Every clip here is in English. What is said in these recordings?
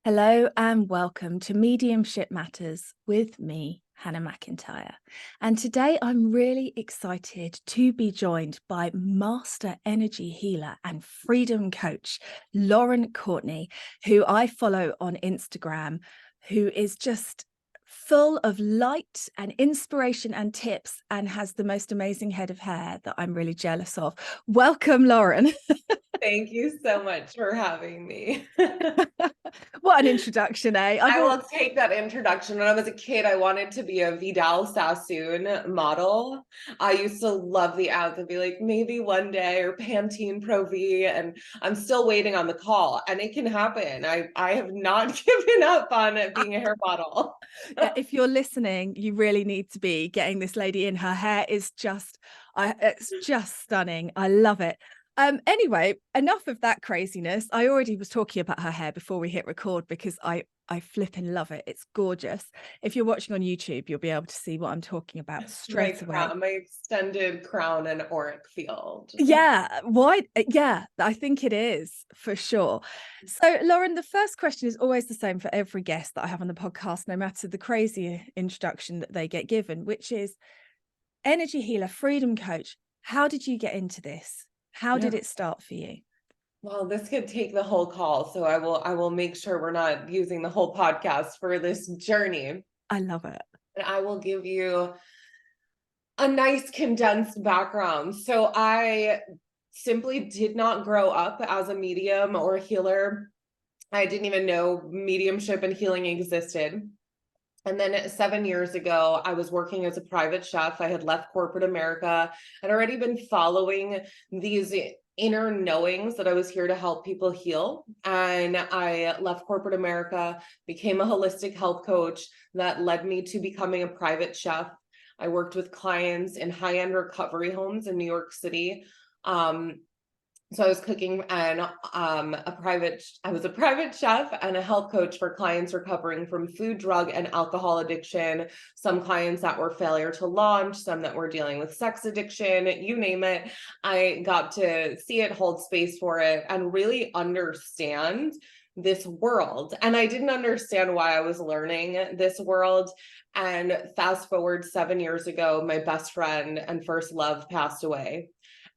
Hello and welcome to Mediumship Matters with me, Hannah McIntyre. And today I'm really excited to be joined by Master Energy Healer and Freedom Coach, Lauren Courtney, who I follow on Instagram, who is just full of light and inspiration and tips and has the most amazing head of hair that I'm really jealous of. Welcome, Lauren. Thank you so much for having me. What an introduction, eh? I will take that introduction. When I was a kid, I wanted to be a Vidal Sassoon model. I used to love the ads and be like, maybe one day, or Pantene Pro V, and I'm still waiting on the call, and it can happen. I have not given up on being a hair model. Yeah, if you're listening, you really need to be getting this lady in. Her hair is just, it's just stunning. I love it. Anyway, enough of that craziness. I already was talking about her hair before we hit record because I flipping love it. It's gorgeous. If you're watching on YouTube, you'll be able to see what I'm talking about straight away. My extended crown and auric field. Yeah, why? Yeah, I think it is for sure. So, Lauren, the first question is always the same for every guest that I have on the podcast, no matter the crazy introduction that they get given, which is energy healer, freedom coach. How did you get into this? How did it start for you? Well, this could take the whole call, so I will make sure we're not using the whole podcast for this journey. I love it. And I will give you a nice condensed background. So I simply did not grow up as a medium or a healer. I didn't even know mediumship and healing existed. And then 7 years ago, I was working as a private chef. I had left corporate America. I'd already been following these inner knowings that I was here to help people heal. And I left corporate America, became a holistic health coach that led me to becoming a private chef. I worked with clients in high-end recovery homes in New York City. So I was cooking and I was a private chef and a health coach for clients recovering from food, drug, and alcohol addiction. Some clients that were failure to launch, some that were dealing with sex addiction, you name it. I got to see it, hold space for it, and really understand this world. And I didn't understand why I was learning this world. And fast forward 7 years ago, my best friend and first love passed away.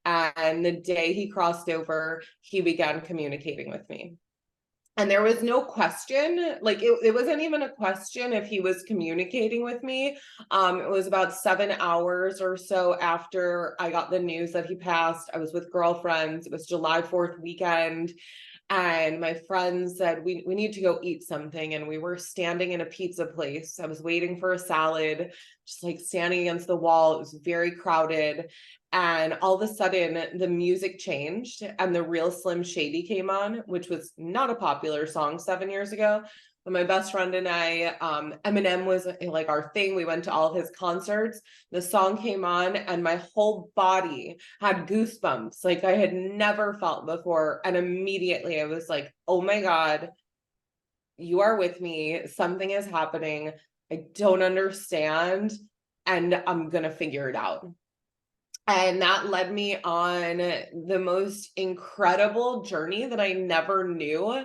And the day he crossed over, he began communicating with me. And there was no question, like it wasn't even a question if he was communicating with me. It was about 7 hours or so after I got the news that he passed. I was with girlfriends. It was July 4th weekend. And my friends said, we need to go eat something. And we were standing in a pizza place. I was waiting for a salad, just like standing against the wall. It was very crowded. And all of a sudden, the music changed and the Real Slim Shady came on, which was not a popular song 7 years ago. But my best friend and I, Eminem was like our thing. We went to all of his concerts. The song came on and my whole body had goosebumps like I had never felt before. And immediately I was like, oh my God, you are with me. Something is happening. I don't understand. And I'm going to figure it out. And that led me on the most incredible journey that I never knew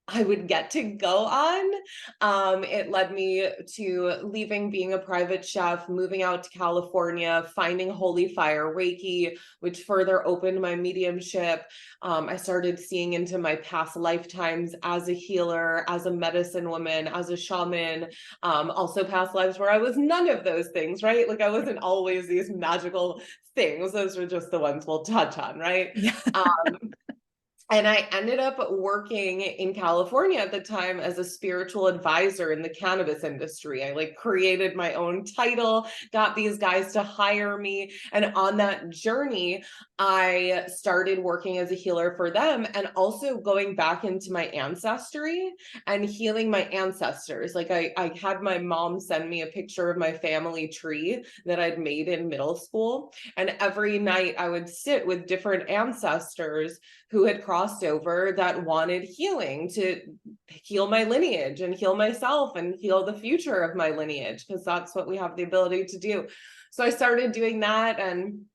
I would get to go on. It led me to leaving being a private chef, moving out to California, finding Holy Fire Reiki, which further opened my mediumship. I started seeing into my past lifetimes as a healer, as a medicine woman, as a shaman, also past lives where I was none of those things, right? Like I wasn't always these magical things. Those were just the ones we'll touch on, right? Yeah. And I ended up working in California at the time as a spiritual advisor in the cannabis industry. I like created my own title, got these guys to hire me. And on that journey, I started working as a healer for them and also going back into my ancestry and healing my ancestors. Like I had my mom send me a picture of my family tree that I'd made in middle school. And every night I would sit with different ancestors who had crossed over that wanted healing to heal my lineage and heal myself and heal the future of my lineage, because that's what we have the ability to do. So I started doing that. And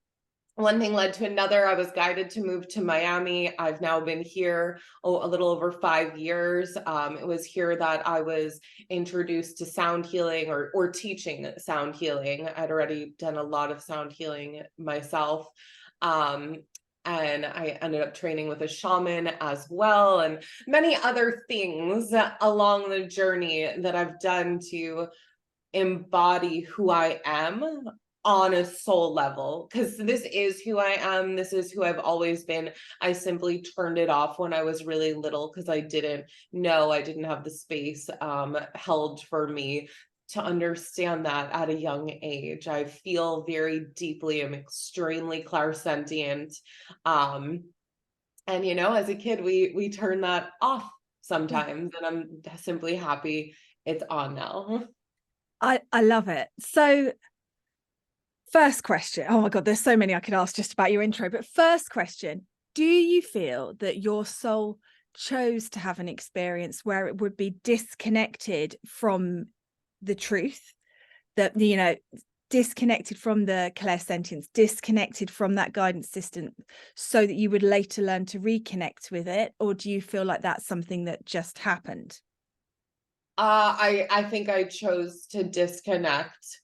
one thing led to another. I was guided to move to Miami. I've now been here a little over 5 years. It was here that I was introduced to sound healing, or teaching sound healing. I'd already done a lot of sound healing myself. And I ended up training with a shaman as well, and many other things along the journey that I've done to embody who I am on a soul level, because this is who I am. This is who I've always been. I simply turned it off when I was really little because I didn't know, I didn't have the space held for me to understand that at a young age. I feel very deeply, I'm extremely clairsentient. And as a kid, we turn that off Yeah. sometimes, and I'm simply happy it's on now. I love it. So first question. Oh my God, there's so many I could ask just about your intro. But first question, do you feel that your soul chose to have an experience where it would be disconnected from the truth, that, disconnected from the clairsentience, disconnected from that guidance system, so that you would later learn to reconnect with it? Or do you feel like that's something that just happened? I think I chose to disconnect.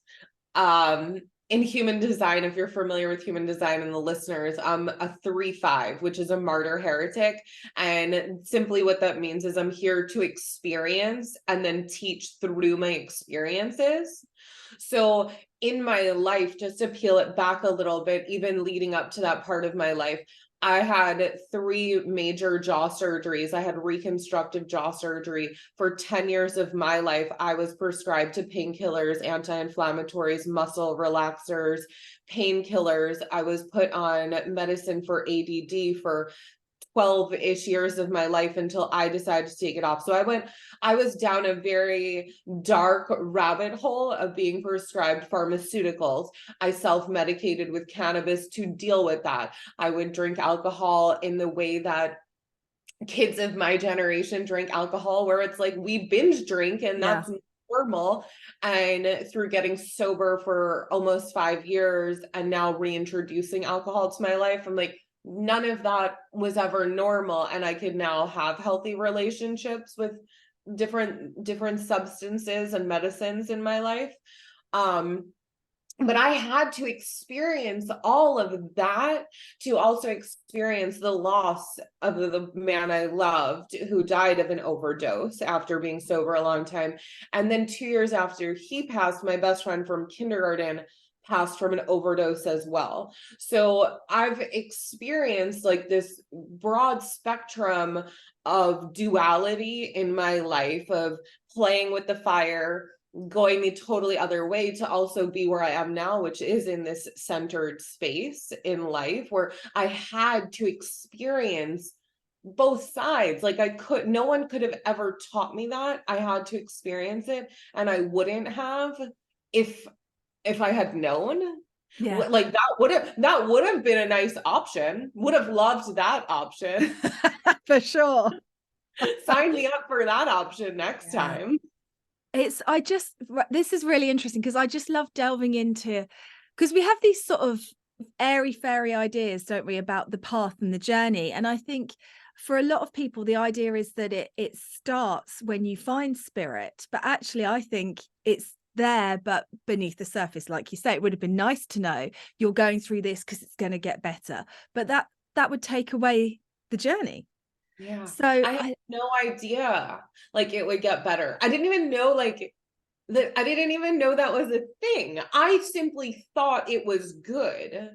In human design, if you're familiar with human design, and the listeners, I'm a 3-5, which is a martyr heretic. And simply what that means is I'm here to experience and then teach through my experiences. So in my life, just to peel it back a little bit, even leading up to that part of my life, I had 3 major jaw surgeries. I had reconstructive jaw surgery. For 10 years of my life, I was prescribed to painkillers, anti-inflammatories, muscle relaxers, painkillers. I was put on medicine for ADD for 12-ish years of my life until I decided to take it off. So I was down a very dark rabbit hole of being prescribed pharmaceuticals. I self-medicated with cannabis to deal with that. I would drink alcohol in the way that kids of my generation drink alcohol, where it's like we binge drink and Yeah. that's normal. And through getting sober for almost 5 years and now reintroducing alcohol to my life, I'm like, none of that was ever normal, and I could now have healthy relationships with different substances and medicines in my life. But I had to experience all of that to also experience the loss of the man I loved, who died of an overdose after being sober a long time. And then 2 years after he passed, my best friend from kindergarten passed from an overdose as well. So I've experienced like this broad spectrum of duality in my life, of playing with the fire, going the totally other way, to also be where I am now, which is in this centered space in life where I had to experience both sides. Like no one could have ever taught me that. I had to experience it, and I wouldn't have if I had known. Yeah. Like that would have been a nice option. Would have loved that option. For sure. Sign me up for that option next Yeah. time. This is really interesting, because I just love delving into, because we have these sort of airy fairy ideas, don't we, about the path and the journey. And I think for a lot of people, the idea is that it starts when you find spirit, but actually I think it's there, but beneath the surface. Like you say, it would have been nice to know you're going through this because it's going to get better, but that would take away the journey. Yeah. So I had no idea like it would get better. I didn't even know like that. I didn't even know that was a thing. I simply thought it was good.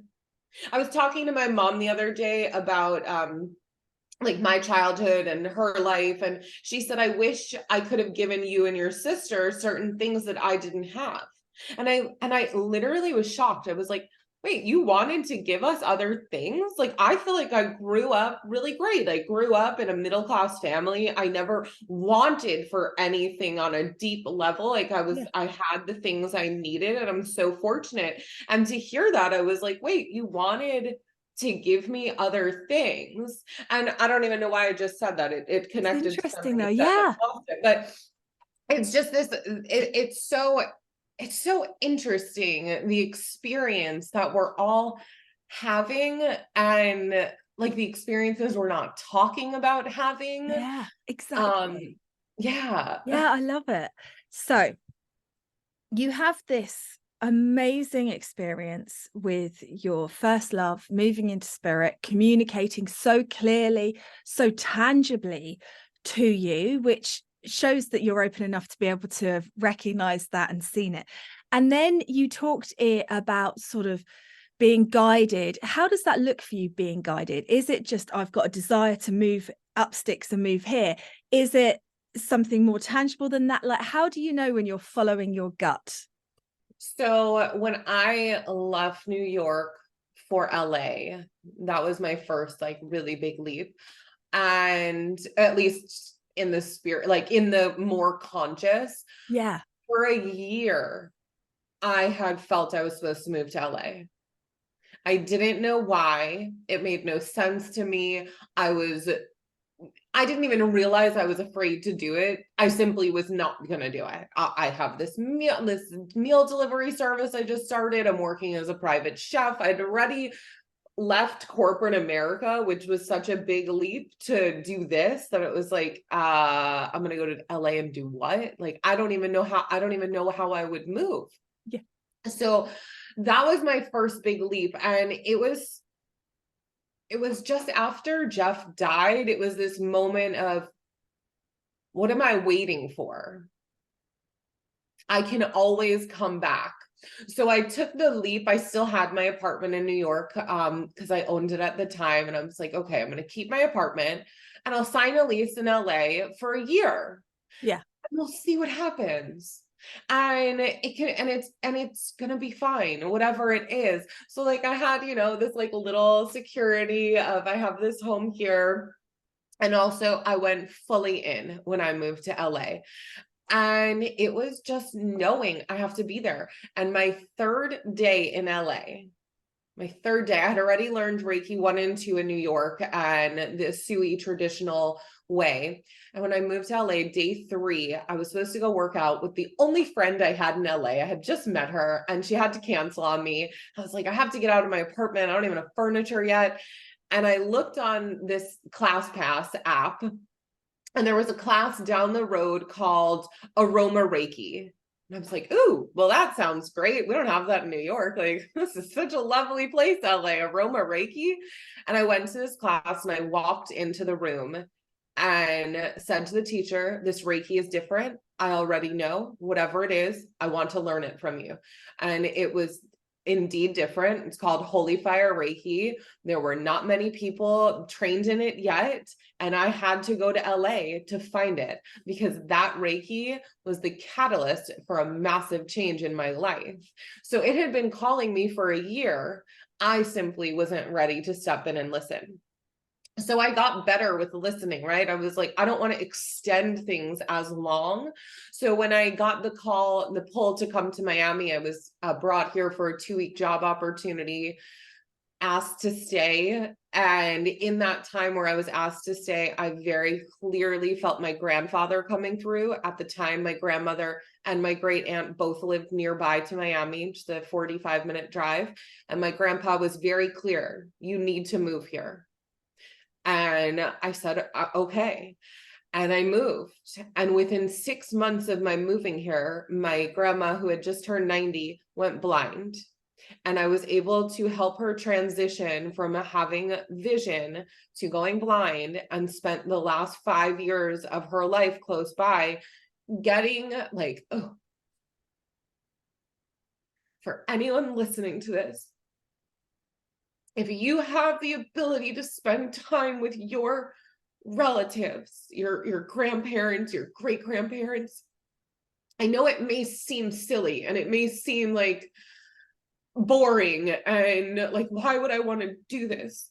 I was talking to my mom the other day about like my childhood and her life, and she said, I wish I could have given you and your sister certain things that I didn't have. And I literally was shocked. I was like, wait, you wanted to give us other things? Like, I feel like I grew up really great. I grew up in a middle-class family. I never wanted for anything on a deep level. Like yeah, I had the things I needed, and I'm so fortunate. And to hear that, I was like, wait, you wanted to give me other things. And I don't even know why I just said that. It it's connected to interesting something though. you said that Yeah. lost it. But it's just this, it's so interesting, the experience that we're all having, and like the experiences we're not talking about having. Yeah, Um, exactly. yeah. Yeah, I love it. So you have this amazing experience with your first love, moving into spirit, communicating so clearly, so tangibly to you, which shows that you're open enough to be able to have recognized that and seen it. And then you talked about sort of being guided. How does that look for you, being guided? Is it just, I've got a desire to move up sticks and move here? Is it something more tangible than that? Like, how do you know when you're following your gut? So when I left New York for LA, that was my first like really big leap. And at least in the spirit, like in the more conscious, Yeah. for a year, I had felt I was supposed to move to LA. I didn't know why. It made no sense to me. I didn't even realize I was afraid to do it. I simply was not going to do it. I have this meal delivery service I just started. I'm working as a private chef. I'd already left corporate America, which was such a big leap to do this, that it was like, I'm going to go to LA and do what? Like, I don't even know how I would move. Yeah. So that was my first big leap. And it was just after Jeff died. It was this moment of, what am I waiting for? I can always come back. So I took the leap. I still had my apartment in New York because I owned it at the time. And I was like, okay, I'm going to keep my apartment and I'll sign a lease in LA for a year. Yeah. And we'll see what happens. And it's gonna be fine, whatever it is. So like I had, this like little security of, I have this home here. And also I went fully in when I moved to LA. And it was just knowing I have to be there. And my third day in LA, I had already learned Reiki 1 and 2 in New York and the Sui traditional way. And when I moved to LA, day 3, I was supposed to go work out with the only friend I had in LA. I had just met her and she had to cancel on me. I was like, I have to get out of my apartment. I don't even have furniture yet. And I looked on this ClassPass app, and there was a class down the road called Aroma Reiki. And I was like, ooh, well, that sounds great. We don't have that in New York. Like, this is such a lovely place, LA, Aroma Reiki. And I went to this class and I walked into the room and said to the teacher, this Reiki is different. I already know whatever it is. I want to learn it from you. And it was indeed different. It's called Holy Fire Reiki. There were not many people trained in it yet. And I had to go to LA to find it because that Reiki was the catalyst for a massive change in my life. So it had been calling me for a year. I simply wasn't ready to step in and listen. So I got better with listening, right? I was like, I don't want to extend things as long. So when I got the pull to come to Miami, I was brought here for a 2-week job opportunity, asked to stay. And in that time where I was asked to stay, I very clearly felt my grandfather coming through. At the time, my grandmother and my great aunt both lived nearby to Miami, just a 45-minute drive. And my grandpa was very clear, you need to move here. And I said, okay. And I moved. And within 6 months of my moving here, my grandma, who had just turned 90, went blind. And I was able to help her transition from having vision to going blind, and spent the last 5 years of her life close by getting like, oh, for anyone listening to this, if you have the ability to spend time with your relatives, your grandparents, your great grandparents, I know it may seem silly and it may seem like boring and like, why would I want to do this?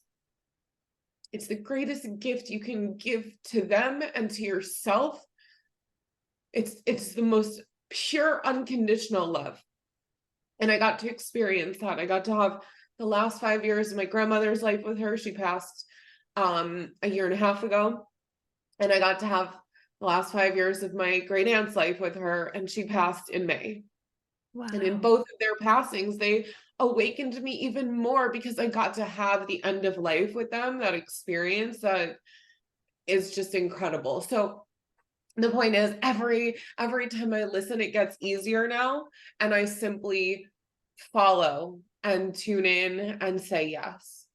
It's the greatest gift you can give to them and to yourself. It's the most pure, unconditional love. And I got to experience that. I got to have the last 5 years of my grandmother's life with her. She passed a year and a half ago. And I got to have the last 5 years of my great aunt's life with her, and she passed in May. Wow. And in both of their passings, they awakened me even more because I got to have the end of life with them, that experience that is just incredible. So the point is, every time I listen, it gets easier now, and I simply follow and tune in and say yes.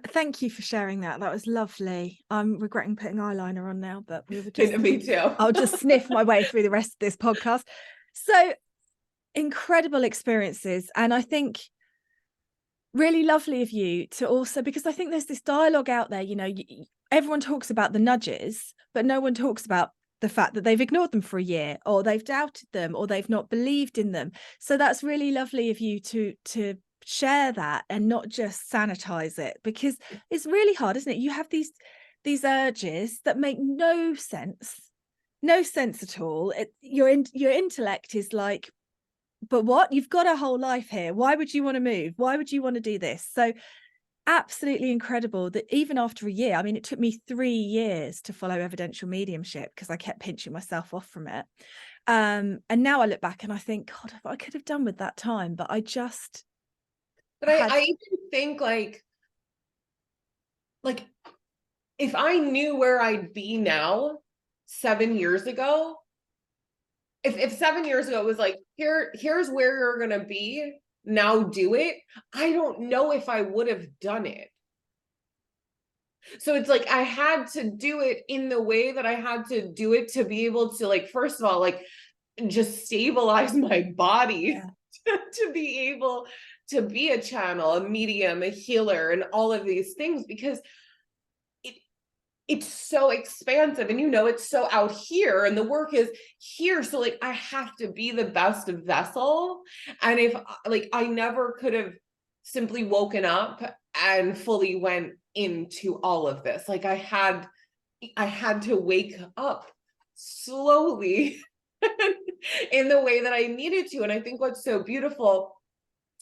Thank you for sharing that. That was lovely. I'm regretting putting eyeliner on now, but we were just Me too. I'll just sniff my way through the rest of this podcast. So incredible experiences. And I think really lovely of you to also, because I think there's this dialogue out there, you know, everyone talks about the nudges, but no one talks about the fact that they've ignored them for a year, or they've doubted them, or they've not believed in them. So that's really lovely of you to share that and not just sanitize it, because it's really hard, isn't it? You have these urges that make no sense at all. Your intellect is like, but what? You've got a whole life here. Why would you want to move? Why would you want to do this? So absolutely incredible that even after a year, I mean, it took me 3 years to follow evidential mediumship because I kept pinching myself off from it. And now I look back and I think, God, I could have done with that time, but I just But I even think like if I knew where I'd be now 7 years ago, if 7 years ago it was like, here's where you're gonna be, now do it, I don't know if I would have done it. So it's like I had to do it in the way that I had to do it to be able to, like, first of all, like, just stabilize my body to be able to be a channel, a medium, a healer, and all of these things, because it's so expansive, and it's so out here, and the work is here. So like I have to be the best vessel. And if like I never could have simply woken up and fully went into all of this, like I had to wake up slowly in the way that I needed to. And I think what's so beautiful,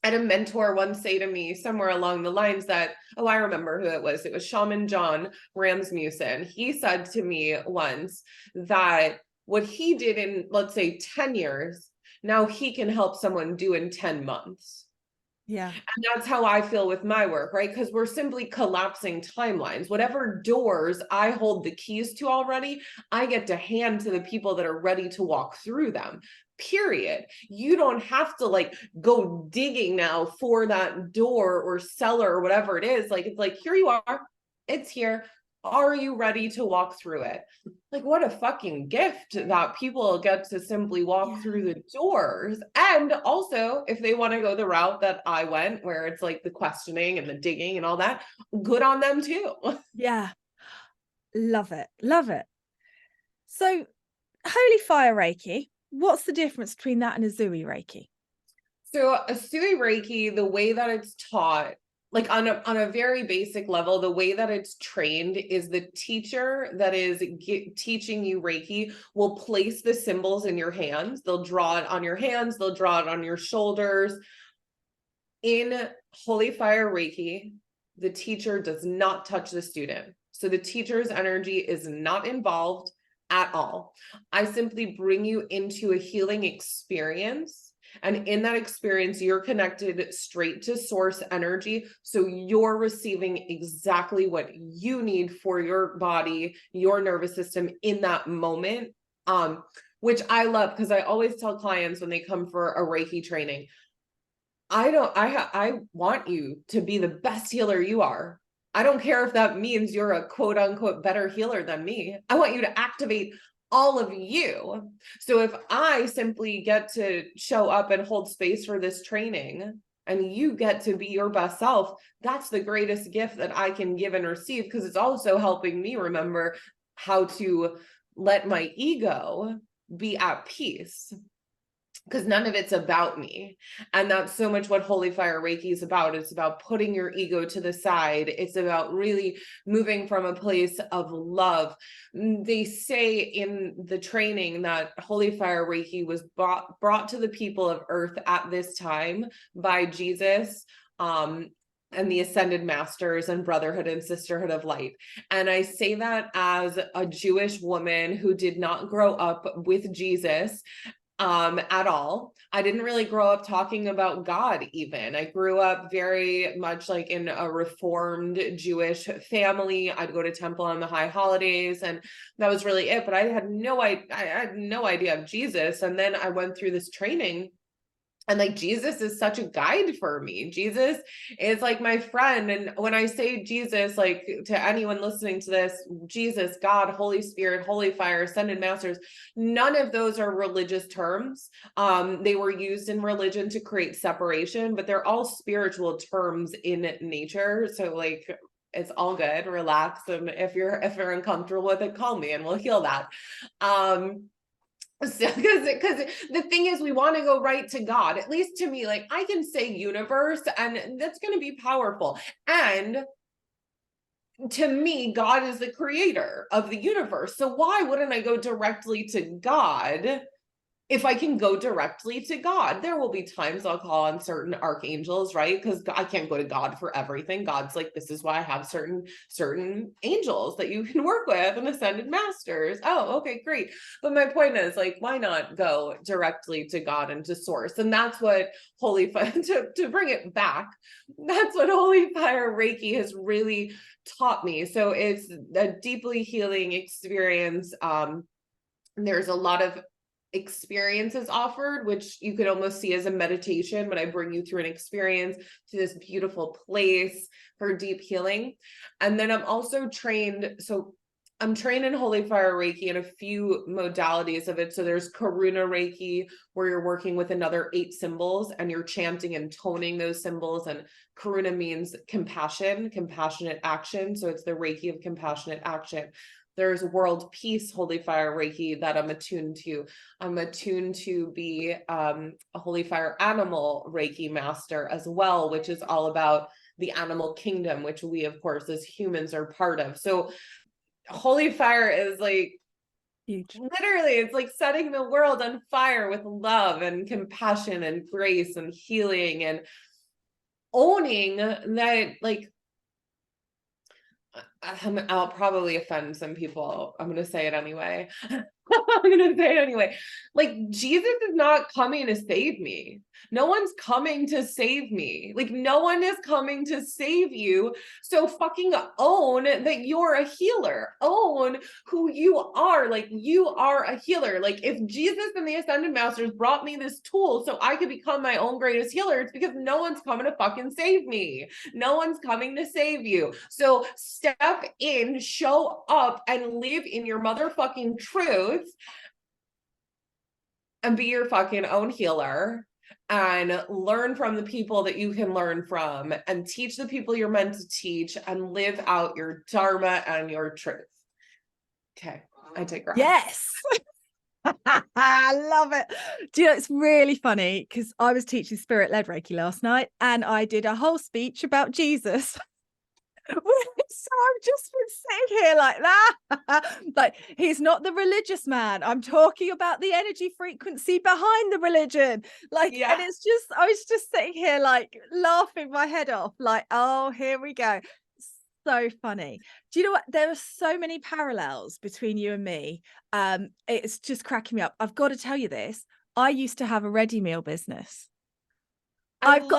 I had a mentor once say to me somewhere along the lines that, I remember who it was. It was Shaman John Ramsmussen. He said to me once that what he did in, let's say, 10 years, now he can help someone do in 10 months. Yeah. And that's how I feel with my work, right? Because we're simply collapsing timelines. Whatever doors I hold the keys to already, I get to hand to the people that are ready to walk through them. Period. You don't have to like go digging now for that door or cellar or whatever it is. Like, it's like, here you are. It's here. Are you ready to walk through it? Like, what a fucking gift that people get to simply walk through the doors. And also, if they want to go the route that I went, where it's like the questioning and the digging and all that, good on them too. Yeah. Love it. Love it. So, Holy Fire Reiki, what's the difference between that and a Zui Reiki? So a Sui Reiki, the way that it's taught, like on a very basic level, the way that it's trained is the teacher that is teaching you Reiki will place the symbols in your hands. They'll draw it on your hands. They'll draw it on your shoulders. In Holy Fire Reiki, the teacher does not touch the student. So the teacher's energy is not involved at all. I simply bring you into a healing experience. And in that experience, you're connected straight to source energy. So you're receiving exactly what you need for your body, your nervous system in that moment, which I love, because I always tell clients when they come for a Reiki training, I want you to be the best healer you are. I don't care if that means you're a quote unquote better healer than me. I want you to activate all of you. So if I simply get to show up and hold space for this training and you get to be your best self, that's the greatest gift that I can give and receive, because it's also helping me remember how to let my ego be at peace, because none of it's about me. And that's so much what Holy Fire Reiki is about. It's about putting your ego to the side. It's about really moving from a place of love. They say in the training that Holy Fire Reiki was brought to the people of Earth at this time by Jesus, and the Ascended Masters and Brotherhood and Sisterhood of Light. And I say that as a Jewish woman who did not grow up with Jesus. at all. I didn't really grow up talking about God even. I grew up very much like in a reformed Jewish family. I'd go to temple on the high holidays, and that was really it. But I had no idea of Jesus. And then I went through this training, and like Jesus is such a guide for me. Jesus is like my friend. And when I say Jesus, like to anyone listening to this, Jesus, God, Holy Spirit, Holy Fire, Ascended Masters, none of those are religious terms. They were used in religion to create separation, but they're all spiritual terms in nature. So like it's all good, relax. And if you're uncomfortable with it, call me and we'll heal that. So, because the thing is, we want to go right to God. At least to me, like I can say universe, and that's going to be powerful. And to me, God is the creator of the universe. So why wouldn't I go directly to God? If I can go directly to God, there will be times I'll call on certain archangels, right? Because I can't go to God for everything. God's like, this is why I have certain angels that you can work with and ascended masters. Oh, okay, great. But my point is, like, why not go directly to God and to source? And that's what Holy Fire, to bring it back, that's what Holy Fire Reiki has really taught me. So it's a deeply healing experience. There's a lot of experiences offered, which you could almost see as a meditation, but I bring you through an experience to this beautiful place for deep healing. And then I'm also trained, so I'm trained in Holy Fire Reiki and a few modalities of it. So there's Karuna Reiki, where you're working with another 8 symbols and you're chanting and toning those symbols. And Karuna means compassion, compassionate action. So it's the Reiki of compassionate action. There's world peace, Holy Fire Reiki, that I'm attuned to. I'm attuned to be a Holy Fire Animal Reiki master as well, which is all about the animal kingdom, which we, of course, as humans are part of. So Holy Fire is like, huge. Literally, it's like setting the world on fire with love and compassion and grace and healing, and owning that, like, I'll probably offend some people. I'm going to say it anyway. I'm going to say it anyway. Like, Jesus is not coming to save me. No one's coming to save me. Like, no one is coming to save you. So fucking own that you're a healer. Own who you are. Like, you are a healer. Like, if Jesus and the Ascended Masters brought me this tool so I could become my own greatest healer, it's because no one's coming to fucking save me. No one's coming to save you. So step in, show up, and live in your motherfucking truth, and be your fucking own healer, and learn from the people that you can learn from, and teach the people you're meant to teach, and live out your dharma and your truth. Okay, I take rest. Yes. I love it. Do you know, it's really funny because I was teaching spirit-led Reiki last night and I did a whole speech about Jesus. So I've just been sitting here like that. Like, he's not the religious man. I'm talking about the energy frequency behind the religion. Like, yeah. And it's just, I was just sitting here like laughing my head off, like, oh, here we go. So funny. Do you know what? There are so many parallels between you and me. It's just cracking me up. I've got to tell you this. I used to have a ready meal business. And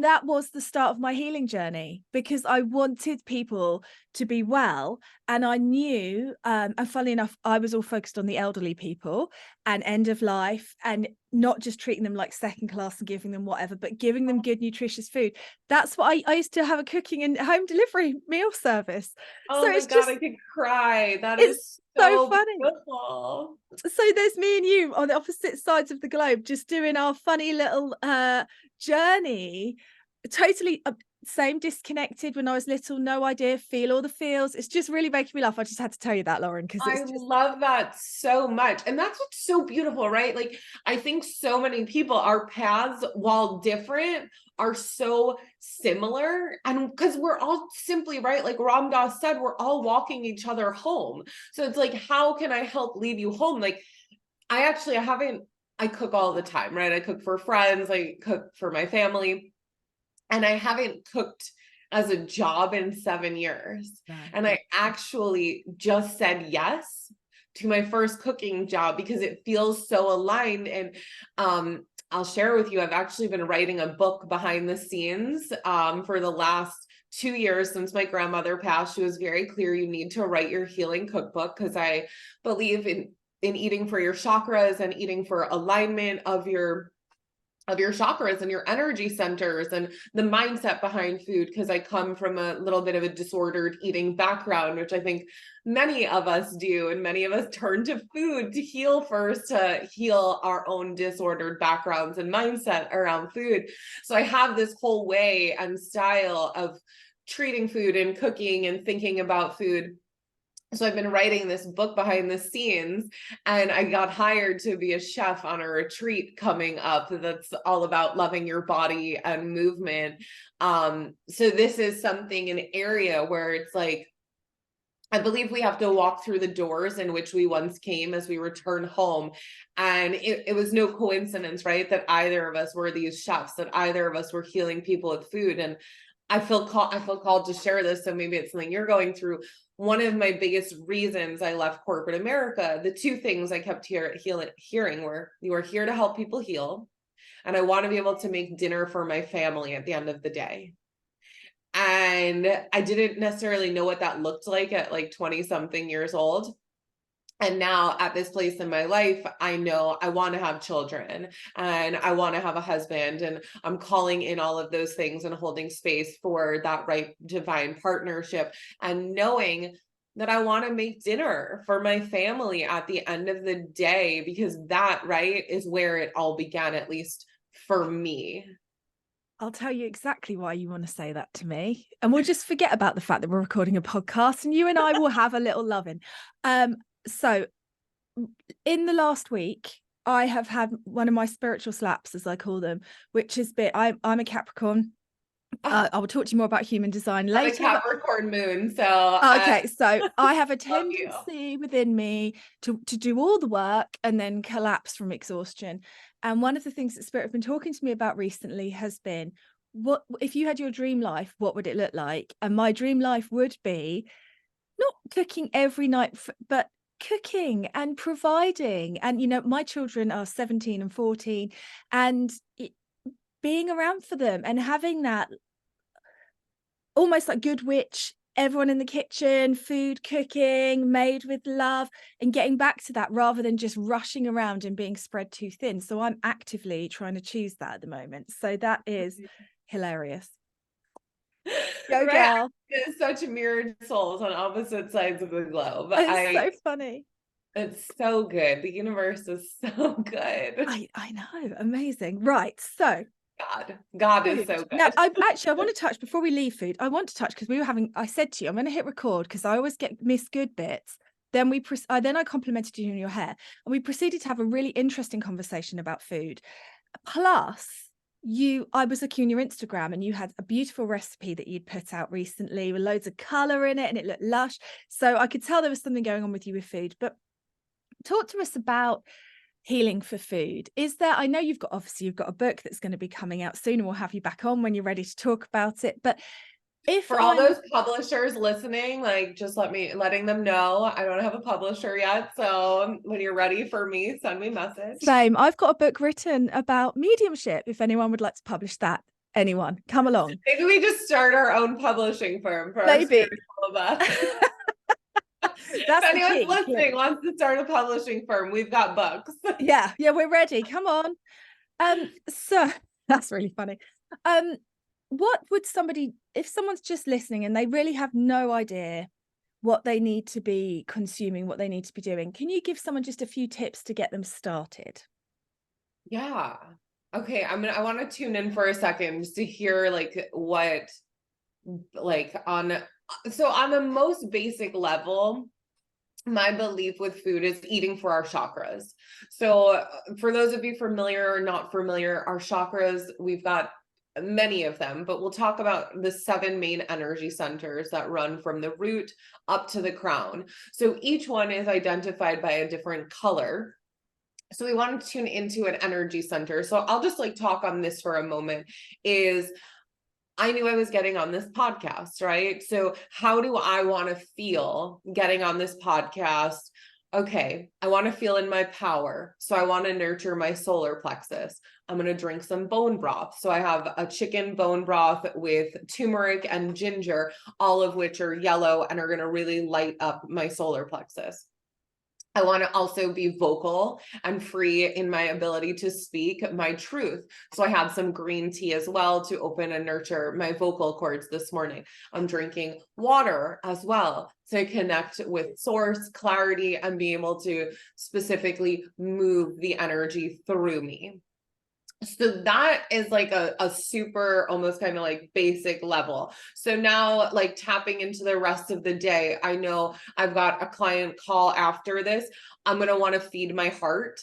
that was the start of my healing journey, because I wanted people to be well, and I knew, and funnily enough, I was all focused on the elderly people and end of life, and not just treating them like second class and giving them whatever, but giving them good, nutritious food. That's what I used to have a cooking and home delivery meal service. Oh so my it's God, just, I could cry. That is so funny. Beautiful. So there's me and you on the opposite sides of the globe, just doing our funny little journey. Totally same, disconnected when I was little, no idea, feel all the feels. It's just really making me laugh. I just had to tell you that, Lauren, because I love that so much. And that's what's so beautiful, right? Like, I think so many people, our paths, while different, are so similar. And because we're all simply, right, like Ram Dass said, we're all walking each other home. So it's like, how can I help lead you home? Like, I cook all the time, right? I cook for friends, I cook for my family, and I haven't cooked as a job in 7 years. Right. And I actually just said yes to my first cooking job because it feels so aligned. And I'll share with you, I've actually been writing a book behind the scenes for the last 2 years since my grandmother passed. She was very clear, you need to write your healing cookbook, because I believe in eating for your chakras and eating for alignment of your chakras and your energy centers and the mindset behind food, because I come from a little bit of a disordered eating background, which I think many of us do, and many of us turn to food to heal first, to heal our own disordered backgrounds and mindset around food. So I have this whole way and style of treating food and cooking and thinking about food. So I've been writing this book behind the scenes, and I got hired to be a chef on a retreat coming up that's all about loving your body and movement. So this is something, an area where it's like, I believe we have to walk through the doors in which we once came as we return home. And it was no coincidence, right, that either of us were these chefs, that either of us were healing people with food. And I feel called to share this. So maybe it's something you're going through. One of my biggest reasons I left corporate America, the two things I kept hearing were, you are here to help people heal, and I want to be able to make dinner for my family at the end of the day. And I didn't necessarily know what that looked like at like 20 something years old. And now at this place in my life, I know I want to have children and I want to have a husband, and I'm calling in all of those things and holding space for that right divine partnership, and knowing that I want to make dinner for my family at the end of the day, because that, right, is where it all began, at least for me. I'll tell you exactly why you want to say that to me. And we'll just forget about the fact that we're recording a podcast, and you and I will have a little loving. So in the last week, I have had one of my spiritual slaps, as I call them, which has been, I'm a Capricorn. I will talk to you more about human design later. I'm a Capricorn moon, so okay, so I have a tendency within me to do all the work and then collapse from exhaustion. And one of the things that Spirit have been talking to me about recently has been, what if you had your dream life, what would it look like? And my dream life would be not cooking every night, but cooking and providing. And you know, my children are 17 and 14, and being around for them and having that almost like good witch, everyone in the kitchen, food cooking made with love, and getting back to that rather than just rushing around and being spread too thin. So I'm actively trying to choose that at the moment. So that is hilarious. Go right. girl. It's such mirrored souls on opposite sides of the globe. It's so funny. It's so good. The universe is so good. I know. Amazing. Right. So God is so good. Now, I want to touch, before we leave food, I want to touch, because I said to you, I'm going to hit record because I always miss good bits. Then I complimented you on your hair, and we proceeded to have a really interesting conversation about food. Plus, I was looking on your Instagram, and you had a beautiful recipe that you'd put out recently with loads of color in it, and it looked lush. So I could tell there was something going on with you with food. But talk to us about healing for food. I know you've got a book that's going to be coming out soon, and we'll have you back on when you're ready to talk about it. But for all those publishers listening, like, just letting them know I don't have a publisher yet. So when you're ready for me, send me a message. Same. I've got a book written about mediumship. If anyone would like to publish that, anyone, come along. Maybe we just start our own publishing firm for Maybe. Our if anyone's listening wants to start a publishing firm, we've got books. Yeah, we're ready. Come on. So that's really funny. What would if someone's just listening and they really have no idea what they need to be consuming, what they need to be doing, can you give someone just a few tips to get them started? Yeah. Okay. I want to tune in for a second just to hear on the most basic level, my belief with food is eating for our chakras. So for those of you familiar or not familiar, our chakras, we've got many of them, but we'll talk about the 7 main energy centers that run from the root up to the crown. So each one is identified by a different color. So we want to tune into an energy center. So I'll just talk on this for a moment. I knew I was getting on this podcast, right? So how do I want to feel getting on this podcast? okay, I want to feel in my power. So I want to nurture my solar plexus. I'm going to drink some bone broth. So I have a chicken bone broth with turmeric and ginger, all of which are yellow and are going to really light up my solar plexus. I want to also be vocal and free in my ability to speak my truth. So I had some green tea as well to open and nurture my vocal cords this morning. I'm drinking water as well to connect with source, clarity, and be able to specifically move the energy through me. So that is like a super almost kind of like basic level. So now like tapping into the rest of the day, I know I've got a client call after this. I'm going to want to feed my heart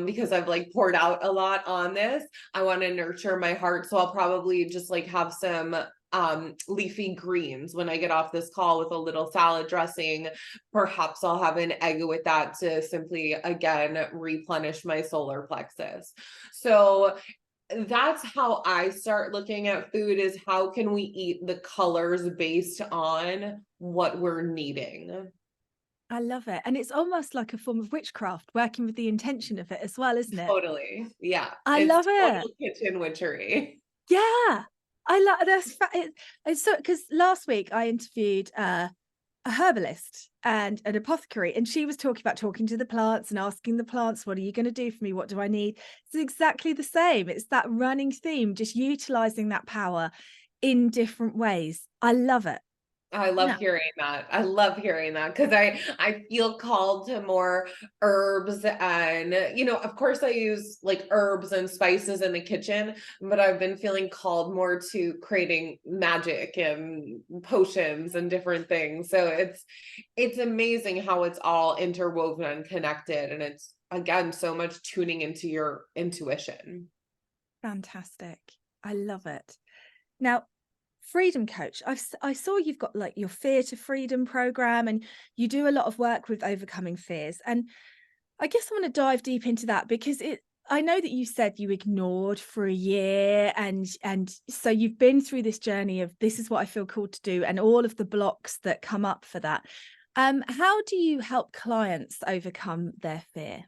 because I've like poured out a lot on this. I want to nurture my heart. So I'll probably just like have some leafy greens when I get off this call with a little salad dressing. Perhaps I'll have an egg with that to simply, again, replenish my solar plexus. So that's how I start looking at food, is how can we eat the colors based on what we're needing. I love it. And it's almost like a form of witchcraft, working with the intention of it as well, isn't it? Totally. Yeah. I It's love it. total kitchen witchery. Yeah. I love it's so, because last week I interviewed a herbalist and an apothecary, and she was talking about talking to the plants and asking the plants, what are you going to do for me? What do I need? It's exactly the same. It's that running theme, just utilizing that power in different ways. I love it. I love hearing that. I love hearing that because I feel called to more herbs, and of course I use like herbs and spices in the kitchen, but I've been feeling called more to creating magic and potions and different things. So it's amazing how it's all interwoven and connected, and it's again so much tuning into your intuition. Fantastic. I love it. Now, Freedom Coach, I saw you've got like your Fear to Freedom program, and you do a lot of work with overcoming fears. And I guess I want to dive deep into that, because I know that you said you ignored for a year, and so you've been through this journey of this is what I feel called to do, and all of the blocks that come up for that. How do you help clients overcome their fear?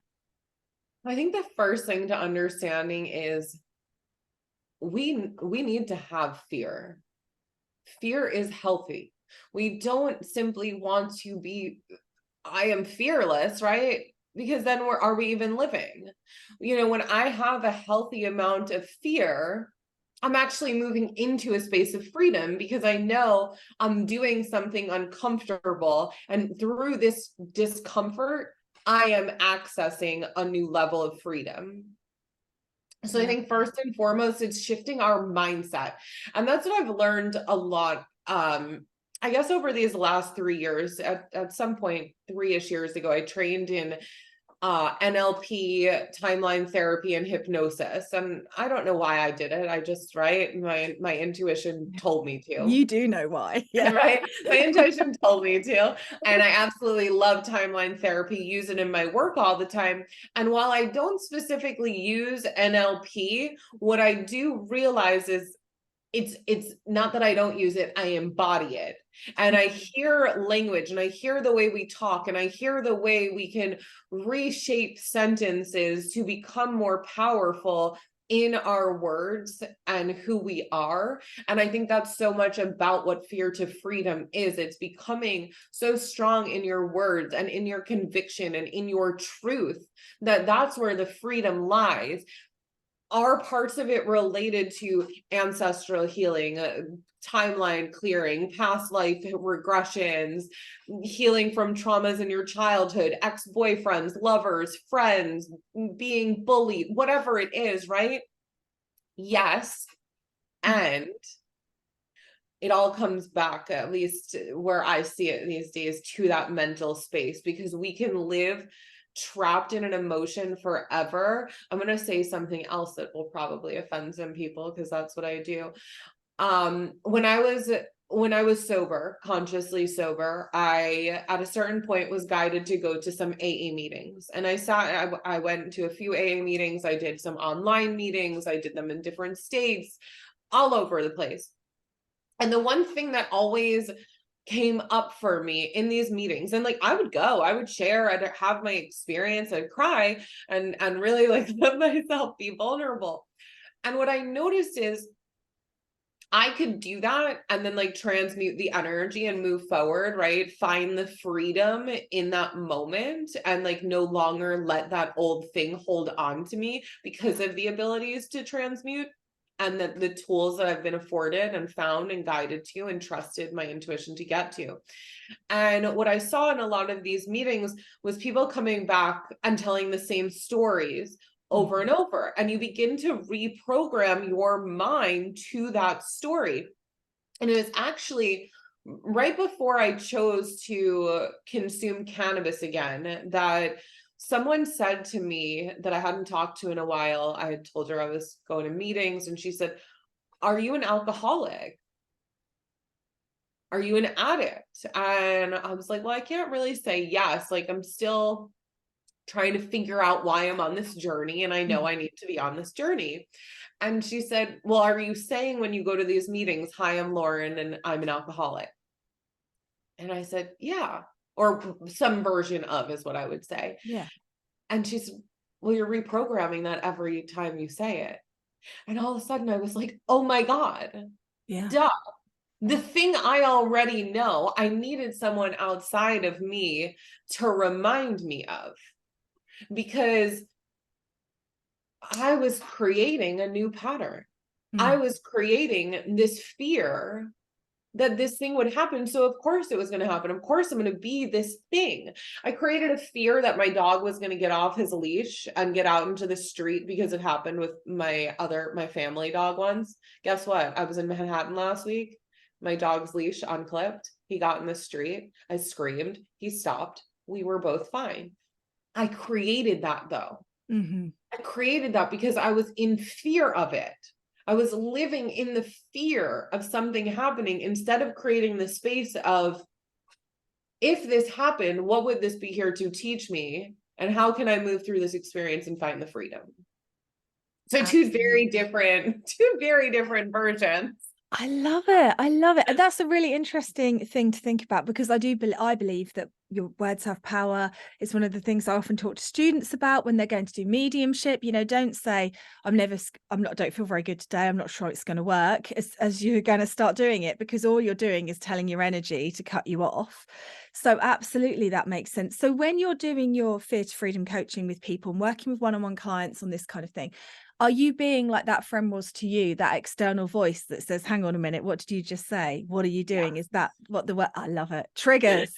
I think the first thing to understanding is we need to have fear. Fear is healthy. We don't simply want to be, I am fearless, right? Because then are we even living? When I have a healthy amount of fear, I'm actually moving into a space of freedom because I know I'm doing something uncomfortable. And through this discomfort, I am accessing a new level of freedom. So I think first and foremost, it's shifting our mindset. And that's what I've learned a lot. I guess over these last 3 years, at some point, 3-ish years ago, I trained in NLP, timeline therapy, and hypnosis. And I don't know why I did it. I just, right? My intuition told me to. You do know why. Yeah. Right? My intuition told me to. And I absolutely love timeline therapy, use it in my work all the time. And while I don't specifically use NLP, what I do realize is it's not that I don't use it, I embody it. And I hear language, and I hear the way we talk, and I hear the way we can reshape sentences to become more powerful in our words and who we are. And I think that's so much about what Fear to Freedom is. It's becoming so strong in your words and in your conviction and in your truth, that's where the freedom lies. Are parts of it related to ancestral healing, timeline clearing, past life regressions, healing from traumas in your childhood, ex-boyfriends, lovers, friends, being bullied, whatever it is, right? Yes. And it all comes back, at least where I see it these days, to that mental space, because we can live trapped in an emotion forever. I'm going to say something else that will probably offend some people, because that's what I do. When I was sober, consciously sober, I at a certain point was guided to go to some AA meetings, and I went to a few AA meetings. I did some online meetings. I did them in different states, all over the place. And the one thing that always came up for me in these meetings. And like, I would go, I would share, I'd have my experience, I'd cry and really like let myself be vulnerable. And what I noticed is I could do that and then like transmute the energy and move forward, right? Find the freedom in that moment and like no longer let that old thing hold on to me because of the abilities to transmute and the tools that I've been afforded and found and guided to and trusted my intuition to get to. And what I saw in a lot of these meetings was people coming back and telling the same stories over and over, and you begin to reprogram your mind to that story. And it was actually right before I chose to consume cannabis again that someone said to me that I hadn't talked to in a while. I had told her I was going to meetings, and she said, "Are you an alcoholic? Are you an addict?" And I was like, well, I can't really say yes. Like, I'm still trying to figure out why I'm on this journey, and I know I need to be on this journey. And she said, well, are you saying when you go to these meetings, hi, I'm Lauren and I'm an alcoholic? And I said, yeah, or some version of is what I would say. Yeah. And she said, well, you're reprogramming that every time you say it. And all of a sudden I was like, oh my God, Yeah. duh. The thing I already know, I needed someone outside of me to remind me of, because I was creating a new pattern. I was creating this fear that this thing would happen. So of course it was going to happen. Of course I'm going to be this thing. I created a fear that my dog was going to get off his leash and get out into the street, because it happened with my family dog once. Guess what? I was in Manhattan last week. My dog's leash unclipped. He got in the street. I screamed. He stopped. We were both fine. I created that though. I created that because I was in fear of it. I was living in the fear of something happening instead of creating the space of, if this happened, what would this be here to teach me? And how can I move through this experience and find the freedom? So two very different versions. I love it. I love it. And that's a really interesting thing to think about, because I believe that your words have power. It's one of the things I often talk to students about when they're going to do mediumship. You know, don't say, I don't feel very good today, I'm not sure it's going to work, as you're going to start doing it, because all you're doing is telling your energy to cut you off. So absolutely, that makes sense. So when you're doing your Fear to Freedom coaching with people and working with one-on-one clients on this kind of thing, are you being like that friend was to you, that external voice that says, hang on a minute, what did you just say? What are you doing? Yeah. Is that what the word? I love it. Triggers.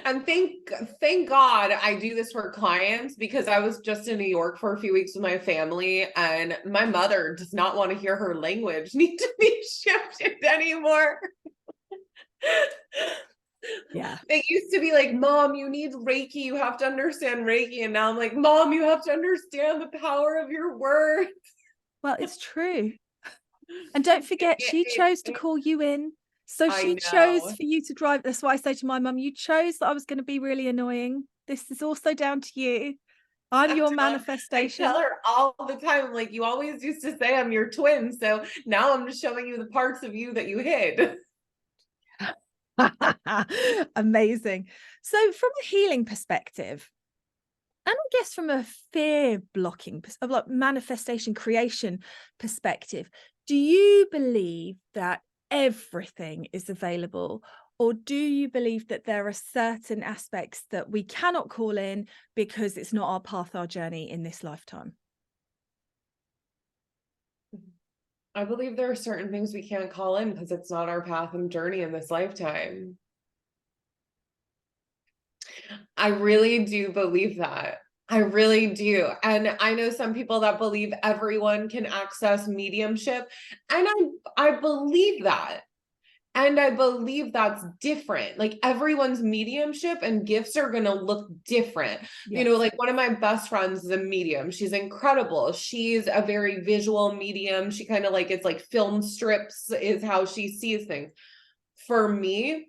And thank God I do this for clients, because I was just in New York for a few weeks with my family, and my mother does not want to hear her language need to be shifted anymore. Yeah. It used to be like, Mom, you need Reiki, you have to understand Reiki. And now I'm like, Mom, you have to understand the power of your words. Well, it's true. And don't forget, she chose to call you in. So she chose for you to drive. That's why I say to my mum, you chose that I was going to be really annoying. This is also down to you. I'm your manifestation. I tell her all the time, like, you always used to say I'm your twin. So now I'm just showing you the parts of you that you hid. Amazing. So from a healing perspective, and I guess from a fear blocking, of like manifestation creation perspective, do you believe that everything is available, or do you believe that there are certain aspects that we cannot call in because it's not our path, our journey in this lifetime? I believe there are certain things we can't call in because it's not our path and journey in this lifetime. I really do believe that. I really do. And I know some people that believe everyone can access mediumship. And I believe that. And I believe that's different. Like, everyone's mediumship and gifts are going to look different. Yes. You know, like, one of my best friends is a medium. She's incredible. She's a very visual medium. She kind of like, it's like film strips is how she sees things. For me,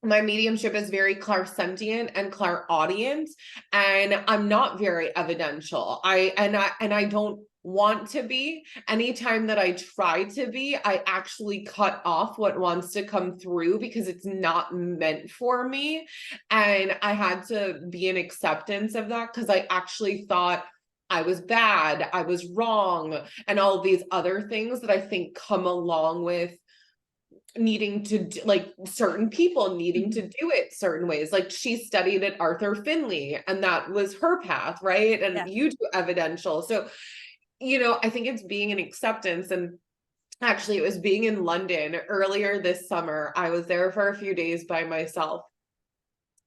my mediumship is very clairsentient and clairaudient, and I'm not very evidential. I don't want to be. Anytime that I try to be, I actually cut off what wants to come through because it's not meant for me. And I had to be in acceptance of that because I actually thought I was bad, I was wrong, and all these other things that I think come along with needing to do, like certain people needing to do it certain ways. Like she studied at Arthur Finley and that was her path, right? And Yeah. you do evidential. So, I think it's being in acceptance. And actually, it was being in London earlier this summer. I was there for a few days by myself.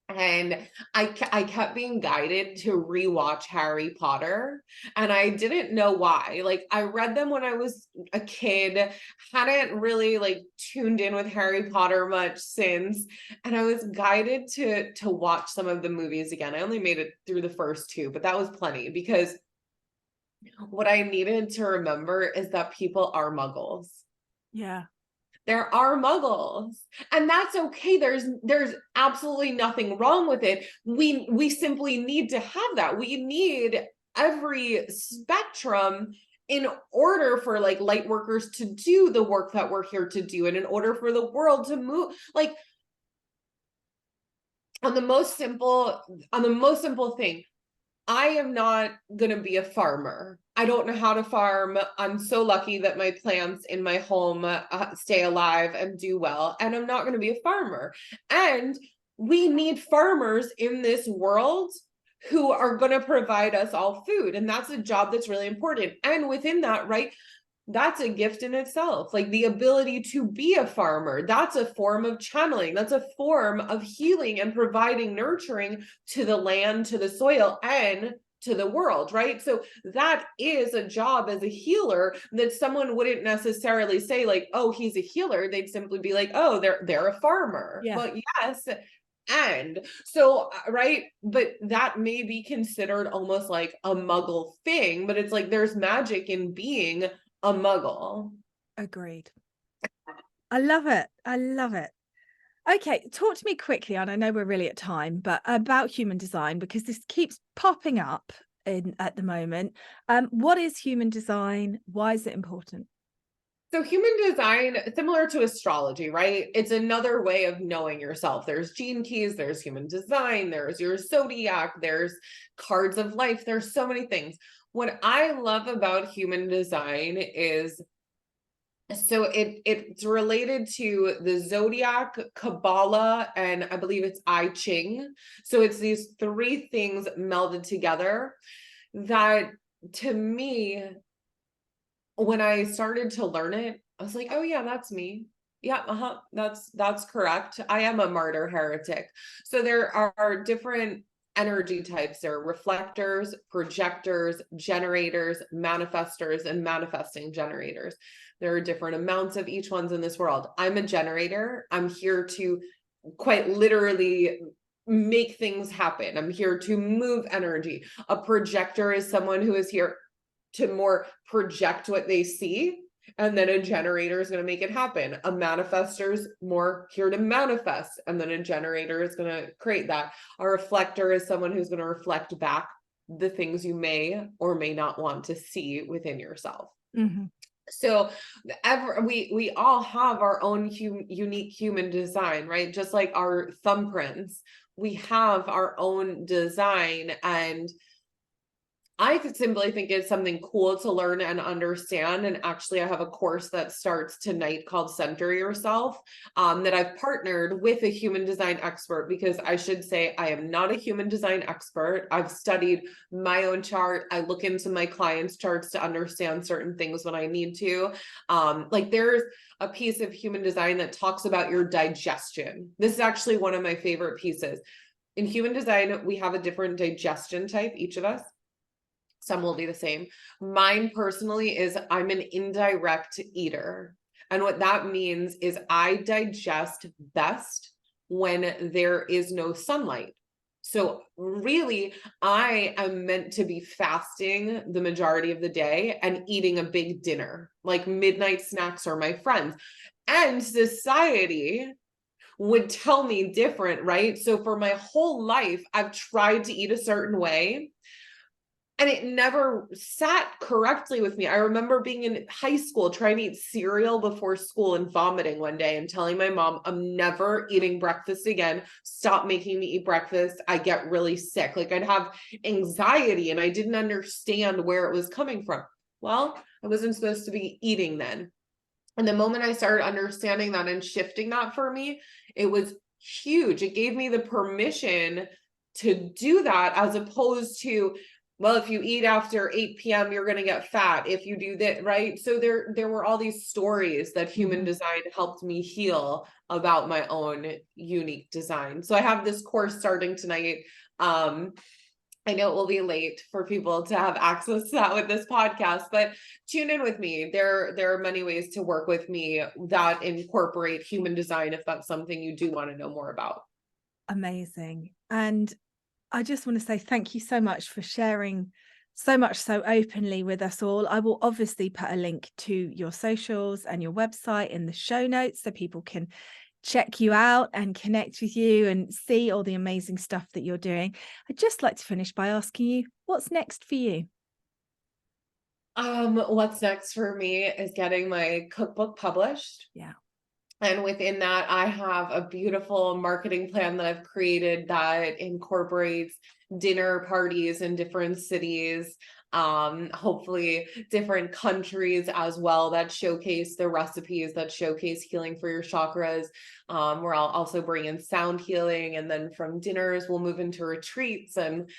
And I kept being guided to rewatch Harry Potter, and I didn't know why. Like I read them when I was a kid, hadn't really like tuned in with Harry Potter much since, and I was guided to watch some of the movies again. I only made it through the first two, but that was plenty because what I needed to remember is that people are muggles. Yeah. There are muggles, and that's okay. There's absolutely nothing wrong with it. We simply need to have that. We need every spectrum in order for like light workers to do the work that we're here to do, and in order for the world to move. Like on the most simple thing, I am not going to be a farmer. I don't know how to farm. I'm so lucky that my plants in my home stay alive and do well. And I'm not going to be a farmer. And we need farmers in this world who are going to provide us all food. And that's a job that's really important. And within that, right, that's a gift in itself. Like the ability to be a farmer, that's a form of channeling. That's a form of healing and providing nurturing to the land, to the soil, and to the world, right? So that is a job as a healer that someone wouldn't necessarily say like, oh, he's a healer. They'd simply be like, oh, they're a farmer. Yeah. Well, yes. And so, right, but that may be considered almost like a muggle thing, but it's like there's magic in being a muggle. Agreed. I love it. I love it. Okay, talk to me quickly, and I know we're really at time, but about human design, because this keeps popping up at the moment. What is human design? Why is it important? So human design, similar to astrology, right? It's another way of knowing yourself. There's gene keys, there's human design, there's your zodiac, there's cards of life, there's so many things. What I love about human design is so it's related to the zodiac, Kabbalah, and I believe it's I Ching. So it's these three things melded together that, to me, when I started to learn it, I was like, oh yeah, that's me. Yeah, that's correct. I am a martyr heretic. So there are different energy types. There are reflectors, projectors, generators, manifestors, and manifesting generators. There are different amounts of each one's in this world. I'm a generator. I'm here to quite literally make things happen. I'm here to move energy. A projector is someone who is here to more project what they see, and then a generator is going to make it happen. A manifestor's more here to manifest, and then a generator is going to create that. A reflector is someone who's going to reflect back the things you may or may not want to see within yourself. Mm-hmm. So we all have our own unique human design, right? Just like our thumbprints, we have our own design. And I could simply think it's something cool to learn and understand. And actually, I have a course that starts tonight called Center Yourself, that I've partnered with a human design expert, because I should say I am not a human design expert. I've studied my own chart. I look into my clients' charts to understand certain things when I need to. Like there's a piece of human design that talks about your digestion. This is actually one of my favorite pieces. In human design, we have a different digestion type, each of us. Some will be the same. Mine personally is I'm an indirect eater. And what that means is I digest best when there is no sunlight. So really, I am meant to be fasting the majority of the day and eating a big dinner. Like midnight snacks are my friends. And society would tell me different, right? So for my whole life, I've tried to eat a certain way. And it never sat correctly with me. I remember being in high school trying to eat cereal before school and vomiting one day and telling my mom, I'm never eating breakfast again. Stop making me eat breakfast. I get really sick. Like I'd have anxiety and I didn't understand where it was coming from. Well, I wasn't supposed to be eating then. And the moment I started understanding that and shifting that for me, it was huge. It gave me the permission to do that, as opposed to, well, if you eat after 8 p.m., you're going to get fat. If you do that, right? So there were all these stories that human design helped me heal about my own unique design. So I have this course starting tonight. I know it will be late for people to have access to that with this podcast, but tune in with me. There are many ways to work with me that incorporate human design if that's something you do want to know more about. Amazing. And I just want to say thank you so much for sharing so much so openly with us all. I will obviously put a link to your socials and your website in the show notes so people can check you out and connect with you and see all the amazing stuff that you're doing. I'd just like to finish by asking you, what's next for you? What's next for me is getting my cookbook published. Yeah. And within that, I have a beautiful marketing plan that I've created that incorporates dinner parties in different cities, hopefully different countries as well, that showcase the recipes, that showcase healing for your chakras. Where I'll also bring in sound healing. And then from dinners, we'll move into retreats and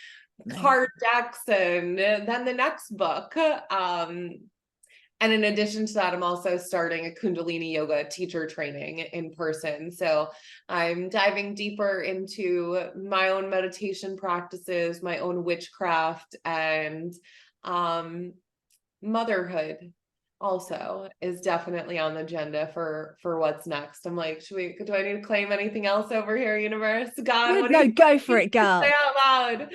card decks, and then the next book. And in addition to that, I'm also starting a Kundalini yoga teacher training in person. So I'm diving deeper into my own meditation practices, my own witchcraft, and motherhood also is definitely on the agenda for what's next. I'm like, do I need to claim anything else over here, universe? God, what do you go for it, girl. say out loud?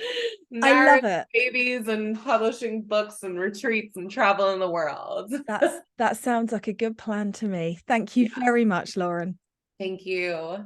I love it. Babies and publishing books and retreats and travel in the world. That sounds like a good plan to me. Thank you very much, Lauren. Thank you.